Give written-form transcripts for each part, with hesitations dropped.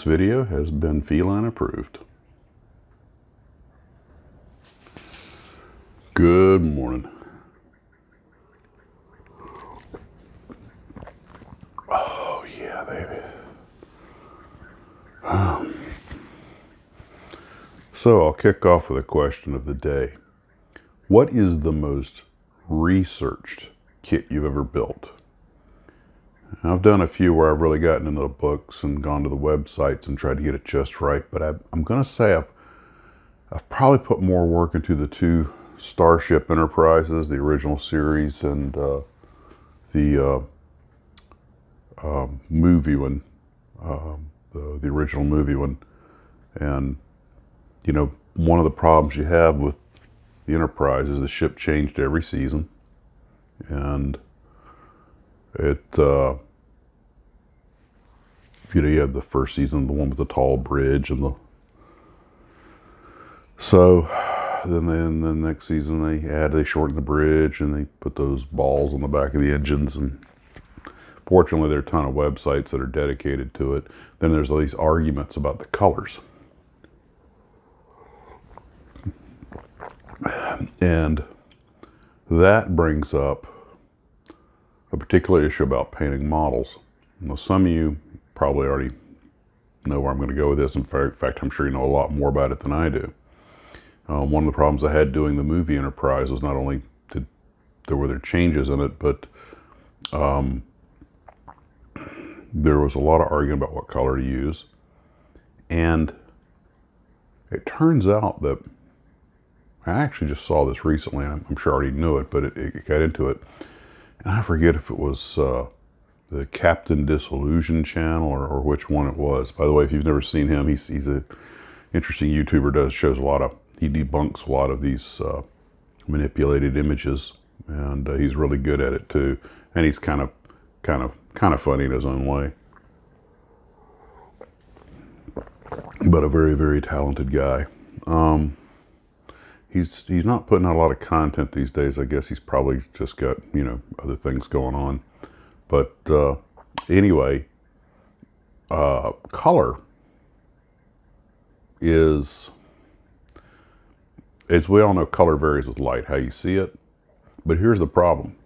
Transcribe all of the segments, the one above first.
video has been feline approved. Good morning. Oh yeah, baby. So I'll kick off with a question of the day. What is the most researched kit you've ever built? I've done a few where I've really gotten into the books and gone to the websites and tried to get it just right, but I'm going to say I've probably put more work into the two Starship Enterprises, the original series, and the movie one, the original movie one. And, you know, one of the problems you have with the Enterprise is the ship changed every season. And it, you had the first season, the one with the tall bridge, and then the next season they shortened the bridge and they put those balls on the back of the engines, and fortunately there are a ton of websites that are dedicated to it. Then there's all these arguments about the colors. And that brings up a particular issue about painting models. Now, some of you probably already know where I'm going to go with this. In fact, I'm sure you know a lot more about it than I do. One of the problems I had doing the movie Enterprise was not only there were changes in it, but there was a lot of arguing about what color to use. And it turns out that I actually just saw this recently. I'm sure I already knew it, but it got into it. And I forget if it was the Captain Disillusion channel or which one it was. By the way, if you've never seen him, he's an interesting YouTuber. He debunks a lot of these manipulated images, and he's really good at it too. And he's kind of funny in his own way, but a very, very talented guy. He's not putting out a lot of content these days. I guess he's probably just got, other things going on. But anyway, color is, as we all know, color varies with light, how you see it. But here's the problem.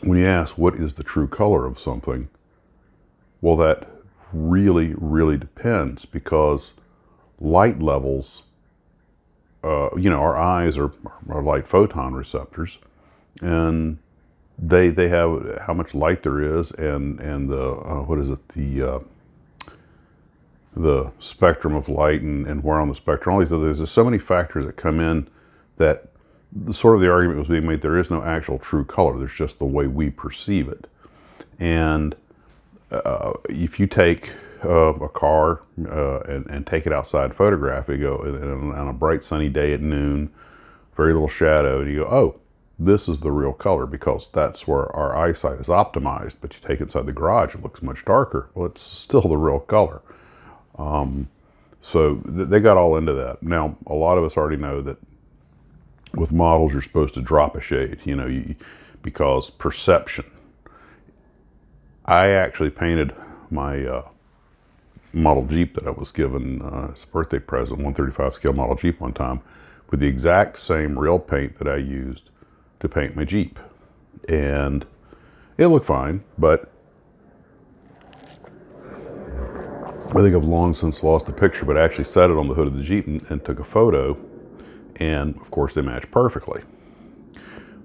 When you ask what is the true color of something, well, that really, really depends, because light levels, our eyes are light photon receptors, and they have how much light there is, and the spectrum of light, and where on the spectrum, all these others. There's so many factors that come in that the argument was being made, there is no actual true color. There's just the way we perceive it. And if you take a car and take it outside, photograph it, go on a bright sunny day at noon, very little shadow, and you go, oh, this is the real color, because that's where our eyesight is optimized. But you take it inside the garage, it looks much darker. Well, it's still the real color. So they got all into that. Now, a lot of us already know that with models, you're supposed to drop a shade, because perception. I actually painted my model Jeep that I was given as a birthday present, 135 scale model Jeep one time, with the exact same real paint that I used to paint my Jeep. And it looked fine, but I think I've long since lost the picture, but I actually set it on the hood of the Jeep and took a photo, and of course they match perfectly.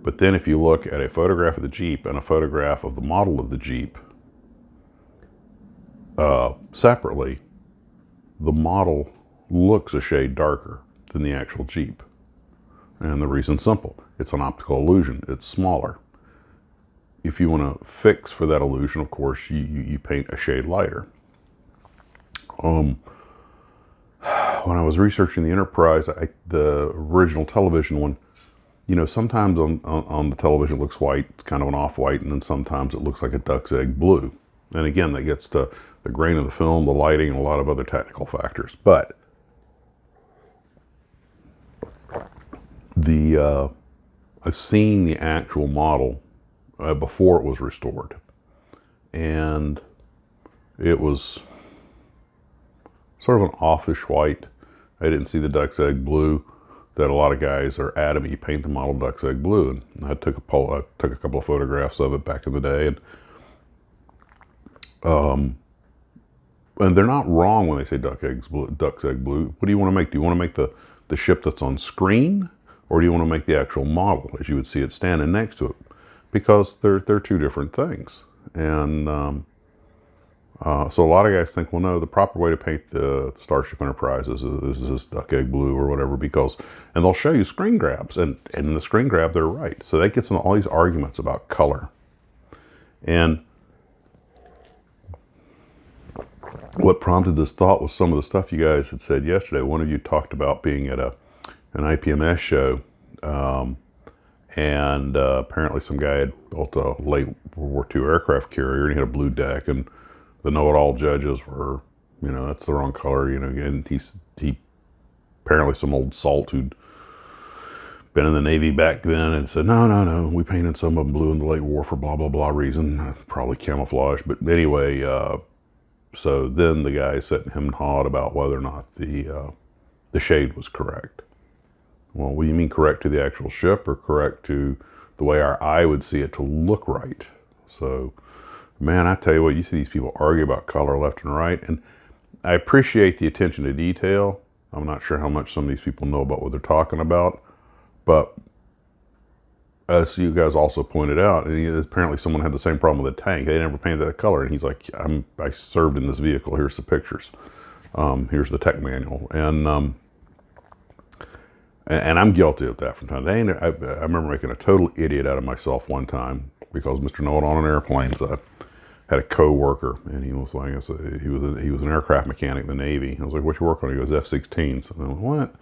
But then if you look at a photograph of the Jeep and a photograph of the model of the Jeep separately, the model looks a shade darker than the actual Jeep. And the reason's simple. It's an optical illusion. It's smaller. If you want to fix for that illusion, of course, you paint a shade lighter. When I was researching the Enterprise, the original television one, sometimes on the television it looks white, it's kind of an off-white, and then sometimes it looks like a duck's egg blue. And again, that gets to the grain of the film, the lighting, and a lot of other technical factors. But I've seen the actual model before it was restored, and it was sort of an offish white. I didn't see the duck's egg blue that a lot of guys are adamant you paint the model duck's egg blue. And I took a couple of photographs of it back in the day, and they're not wrong when they say duck's egg blue. What do you want to make? Do you want to make the ship that's on screen, or do you want to make the actual model as you would see it standing next to it? Because they're two different things. And so a lot of guys think, well, no, the proper way to paint the Starship Enterprise is this duck egg blue or whatever, and they'll show you screen grabs, and in the screen grab, they're right. So that gets into all these arguments about color. And what prompted this thought was some of the stuff you guys had said yesterday. One of you talked about being at an IPMS show, and apparently some guy had built a late World War II aircraft carrier, and he had a blue deck, and the know-it-all judges were, that's the wrong color, and he apparently some old salt who'd been in the Navy back then and said, no, we painted some of them blue in the late war for blah, blah, blah reason, probably camouflage, but anyway, so then the guy sat and hemmed and hawed about whether or not the shade was correct. Well, what do you mean correct to the actual ship, or correct to the way our eye would see it to look right? So, man, I tell you what, you see these people argue about color left and right, and I appreciate the attention to detail. I'm not sure how much some of these people know about what they're talking about, but as you guys also pointed out, and apparently someone had the same problem with a tank. They never painted that color, and he's like, I served in this vehicle. Here's the pictures. Here's the tech manual, and I'm guilty of that from time to time. I remember making a total idiot out of myself one time because Mr. Know-It-All on airplanes. I had a co-worker, and he was like, he was an aircraft mechanic in the Navy. I was like, what you work on? He goes, F-16s. And I went, what?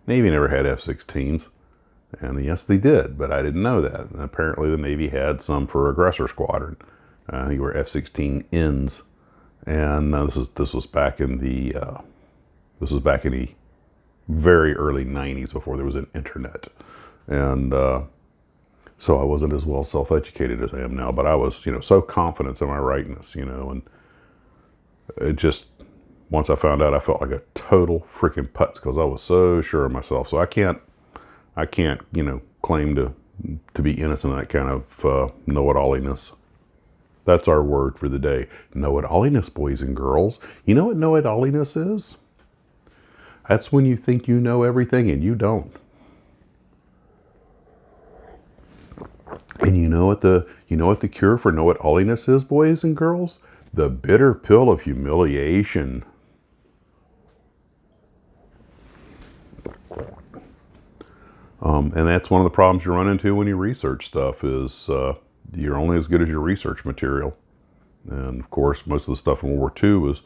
Navy never had F-16s. And yes, they did, but I didn't know that. And apparently the Navy had some for aggressor squadron. I think were F-16Ns. And this was back in the very early 90s, before there was an internet. And so I wasn't as well self-educated as I am now, but I was, so confident in my rightness, and it just, once I found out, I felt like a total freaking putz because I was so sure of myself. So I can't, claim to be innocent of that kind of know-it-alliness. That's our word for the day. Know-it-alliness, boys and girls. You know what know-it-alliness is? That's when you think you know everything and you don't. And you know what the cure for know-it-alliness is, boys and girls? The bitter pill of humiliation. And that's one of the problems you run into when you research stuff is you're only as good as your research material. And of course, most of the stuff in World War II was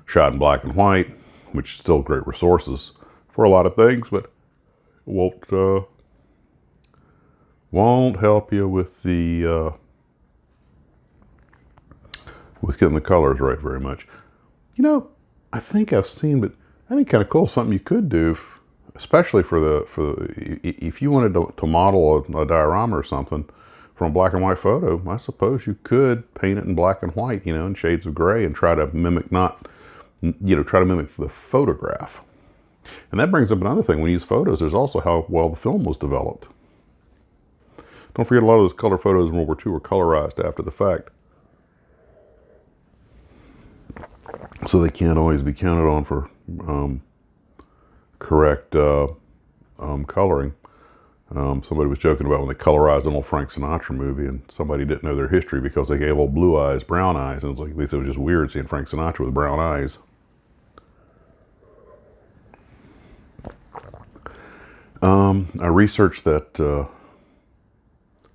shot in black and white, which is still great resources for a lot of things, but won't help you with the with getting the colors right very much. I think I've seen, but I think kind of cool, something you could do, especially if you wanted to model a diorama or something from a black and white photo. I suppose you could paint it in black and white, in shades of gray, and try to mimic the photograph. And that brings up another thing. When you use photos, there's also how well the film was developed. Don't forget, a lot of those color photos in World War II were colorized after the fact. So they can't always be counted on for correct coloring. Somebody was joking about when they colorized an old Frank Sinatra movie, and somebody didn't know their history because they gave old blue eyes brown eyes, and it was like, they said it was just weird seeing Frank Sinatra with brown eyes. I researched that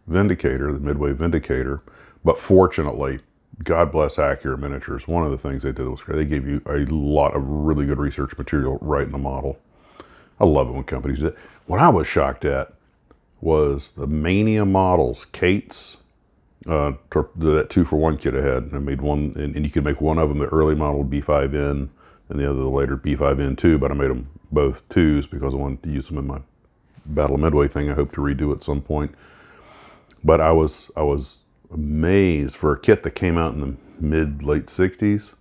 Vindicator, the Midway Vindicator, but fortunately, God bless Accurate Miniatures. One of the things they did was great. They gave you a lot of really good research material right in the model. I love it when companies do that. What I was shocked at was the Mania models, Kate's, that 2-for-1 kit I had. I made one, and you could make one of them the early model B5N, and the other the later B5N2, but I made them both 2s because I wanted to use them in my Battle of Midway thing I hope to redo at some point. But I was amazed, for a kit that came out in the mid-late 60s,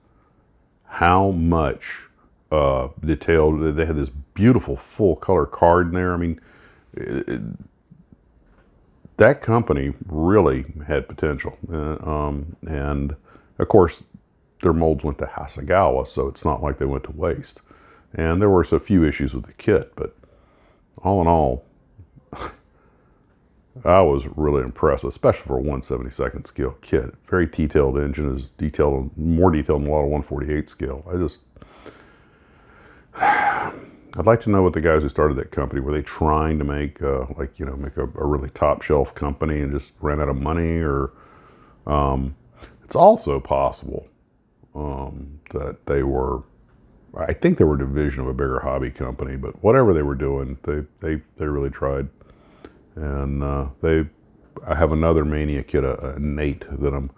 how much detailed. They had this beautiful full color card in there. I mean, that company really had potential. And of course, their molds went to Hasegawa, so it's not like they went to waste. And there were a few issues with the kit, but all in all, I was really impressed, especially for a 1/72nd scale kit. Very detailed engine, is detailed, more detailed than a lot of 1/48 scale. I'd like to know what the guys who started that company, were they trying to make make a really top shelf company and just ran out of money, or it's also possible that they were, I think they were a division of a bigger hobby company, but whatever they were doing, they really tried. And I have another Mania kit, a Nate, that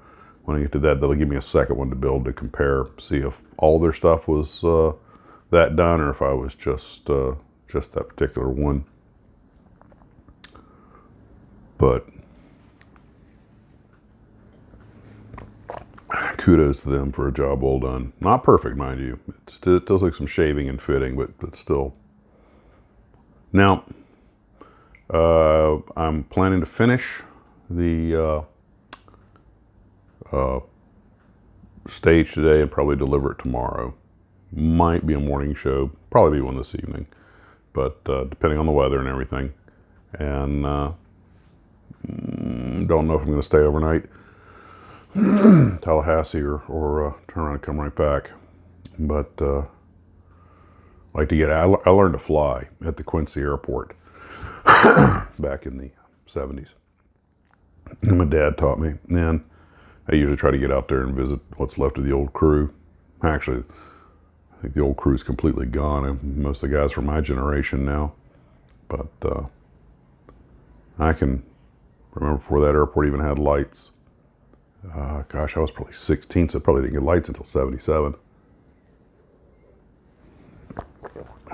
when I get to that, that'll give me a second one to build to compare, see if all their stuff was that done, or if I was just that particular one. But kudos to them for a job well done. Not perfect, mind you. It still takes some shaving and fitting, but still. Now, I'm planning to finish the stage today and probably deliver it tomorrow. Might be a morning show, probably be one this evening, but depending on the weather and everything. And don't know if I'm going to stay overnight Tallahassee or turn around and come right back. But like to I learned to fly at the Quincy airport back in the 70s. And my dad taught me, and I usually try to get out there and visit what's left of the old crew. Actually, I think the old crew's completely gone. Most of the guys from my generation now. But I can remember before that airport even had lights. Gosh, I was probably 16, so I probably didn't get lights until 77.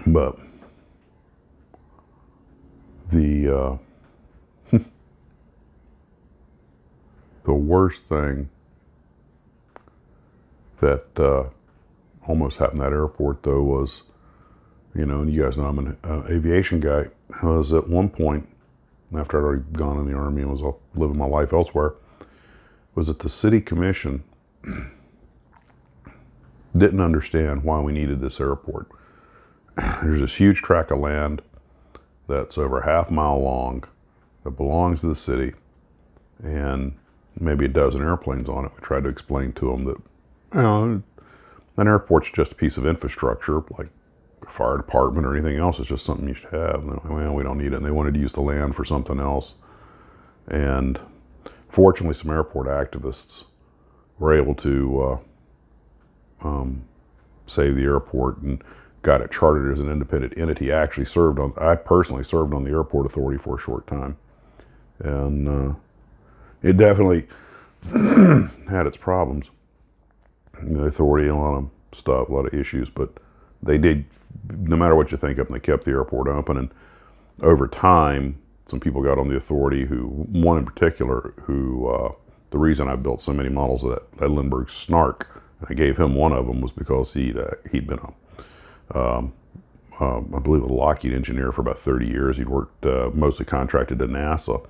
But the the worst thing that almost happened at that airport, though, was, and you guys know I'm an aviation guy. I was at one point, after I'd already gone in the Army and was living my life elsewhere, was that the city commission didn't understand why we needed this airport. There's this huge tract of land that's over a half-mile long that belongs to the city, and maybe a dozen airplanes on it. We tried to explain to them that, an airport's just a piece of infrastructure, like a fire department or anything else. It's just something you should have. And they're like, well, we don't need it. And they wanted to use the land for something else. And fortunately, some airport activists were able to save the airport and got it chartered as an independent entity. I personally served on the airport authority for a short time. And it definitely had its problems. The authority, a lot of stuff, a lot of issues, but they did, no matter what you think of them, they kept the airport open. And over time, some people got on the authority, one in particular, the reason I built so many models of that Lindbergh Snark, and I gave him one of them, was because he'd been I believe a Lockheed engineer for about 30 years. He'd worked, mostly contracted to NASA,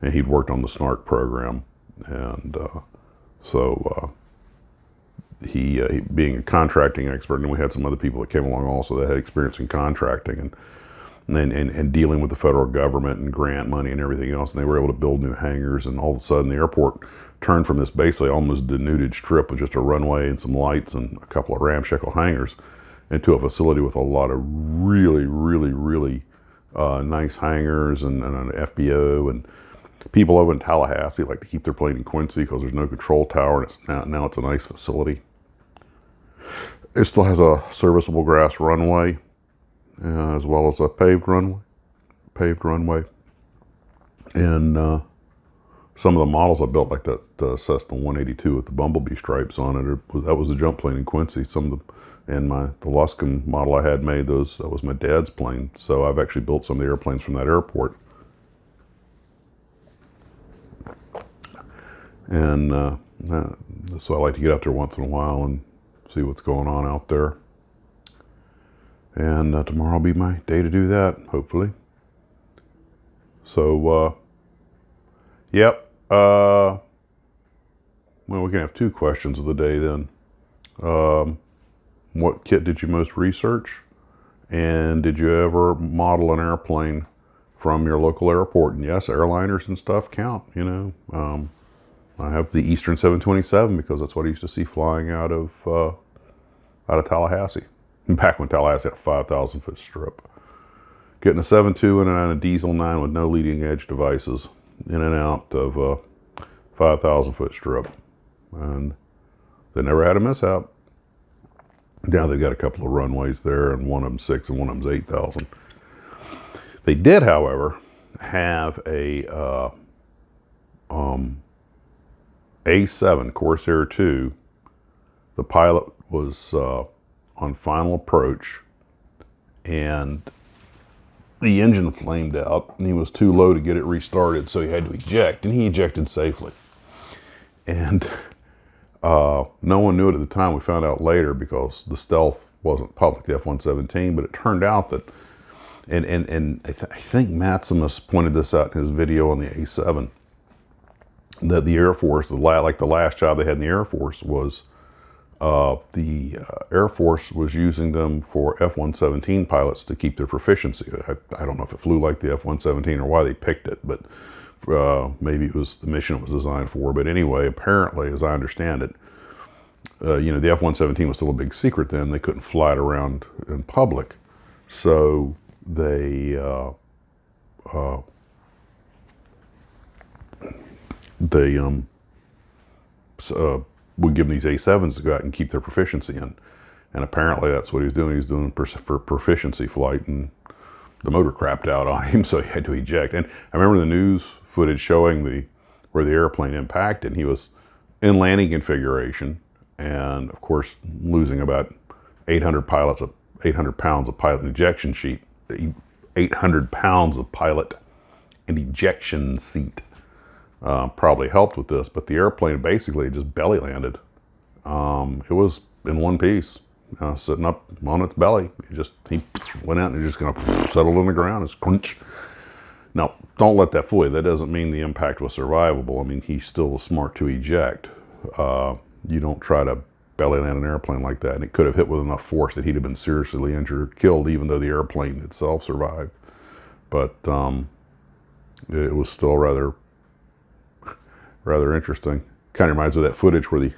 and he'd worked on the Snark program. And so he being a contracting expert, and we had some other people that came along also that had experience in contracting and dealing with the federal government and grant money and everything else, and they were able to build new hangars. And all of a sudden the airport turned from this basically almost denuded strip with just a runway and some lights and a couple of ramshackle hangars into a facility with a lot of really, really, really nice hangars and an FBO. And people over in Tallahassee like to keep their plane in Quincy because there's no control tower, and now it's a nice facility. It still has a serviceable grass runway, as well as a paved runway. And some of the models I built, like the Cessna 182 with the bumblebee stripes on it, that was a jump plane in Quincy. And the Luskin model I had made, that was my dad's plane. So I've actually built some of the airplanes from that airport. And so I like to get out there once in a while and see what's going on out there. And tomorrow will be my day to do that, hopefully. So, yep. Well, we can have two questions of the day then. What kit did you most research? And did you ever model an airplane from your local airport? And yes, airliners and stuff count, you know. I have the Eastern 727 because that's what I used to see flying out of Tallahassee. Back when Tallahassee had a 5,000 foot strip. Getting a 7.2 in and a diesel 9 with no leading edge devices in and out of a 5,000 foot strip. And they never had a mishap. Now they've got a couple of runways there, and one of them's 6 and one of them's 8,000. They did, however, have a A7 Corsair 2. The pilot was on final approach, and the engine flamed out, and he was too low to get it restarted, so he had to eject, and he ejected safely. And no one knew it at the time. We found out later because the stealth wasn't public, the F-117, but it turned out that, and I think Maximus pointed this out in his video on the A7, that the Air Force, like the last job they had in the Air Force was, the Air Force was using them for F-117 pilots to keep their proficiency. I don't know if it flew like the F-117 or why they picked it, but maybe it was the mission it was designed for. But anyway, apparently, as I understand it, you know, the F-117 was still a big secret then. They couldn't fly it around in public. So they would give them these A7s to go out and keep their proficiency in. And apparently that's what he was doing. He was doing for proficiency flight, and the motor crapped out on him, so he had to eject. And I remember the news footage showing where the airplane impacted. He was in landing configuration, and of course losing about 800 pounds of pilot ejection seat. 800 pounds of pilot and ejection seat. Probably helped with this, but the airplane basically just belly landed. It was in one piece, sitting up on its belly. He went out and just kind of settled on the ground. It's crunch. Now, don't let that fool you. That doesn't mean the impact was survivable. I mean, he still was smart to eject. You don't try to belly land an airplane like that, and it could have hit with enough force that he'd have been seriously injured or killed, even though the airplane itself survived. But it was still rather interesting. Kind of reminds me of that footage where the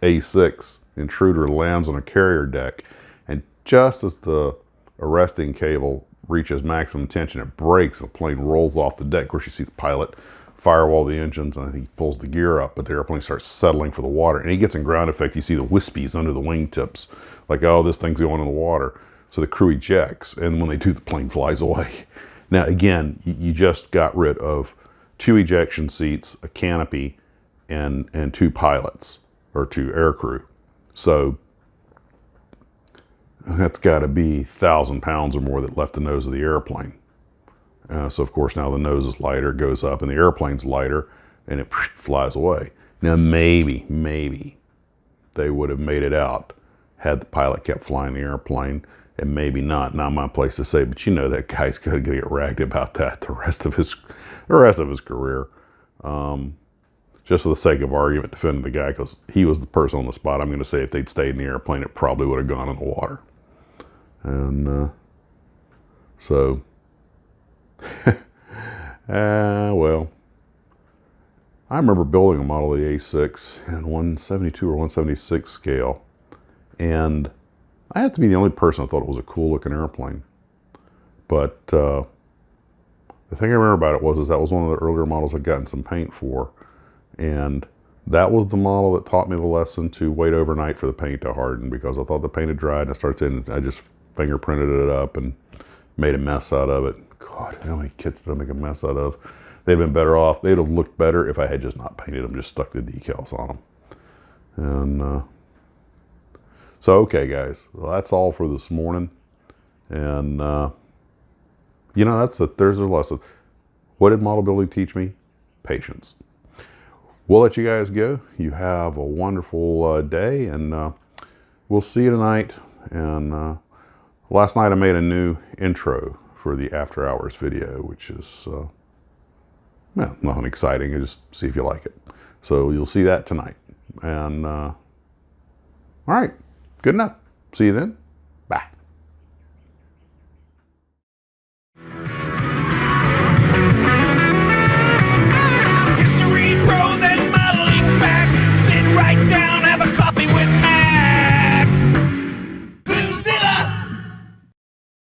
A6 intruder lands on a carrier deck, and just as the arresting cable reaches maximum tension, it breaks, and the plane rolls off the deck. Of course, you see the pilot firewall the engines, and he pulls the gear up, but the airplane starts settling for the water, and he gets in ground effect. You see the wispies under the wingtips, like, oh, this thing's going in the water. So the crew ejects, and when they do, the plane flies away. Now, again, you just got rid of 2 ejection seats, a canopy, and 2 pilots, or 2 air crew. So that's got to be 1,000 pounds or more that left the nose of the airplane. So of course now the nose is lighter, goes up, and the airplane's lighter, and it flies away. Now maybe they would have made it out had the pilot kept flying the airplane, and maybe not. Not my place to say, but you know that guy's going to get ragged about that the rest of his career. Just for the sake of argument, defending the guy because he was the person on the spot. I'm going to say if they'd stayed in the airplane, it probably would have gone in the water. And so, well, I remember building a model of the A6 in 172 or 176 scale, and I had to be the only person that thought it was a cool looking airplane. But the thing I remember about it was that was one of the earlier models I'd gotten some paint for, and that was the model that taught me the lesson to wait overnight for the paint to harden, because I thought the paint had dried, and I just fingerprinted it up and made a mess out of it. God, how many kits did I make a mess out of? They'd been better off. They'd have looked better if I had just not painted them, just stuck the decals on them. And so, okay, guys, well, that's all for this morning. And you know, there's a lesson. What did model building teach me? Patience. We'll let you guys go. You have a wonderful day, and we'll see you tonight. And Last night I made a new intro for the After Hours video, which is well, nothing exciting. Just see if you like it. So you'll see that tonight. And all right, good enough. See you then.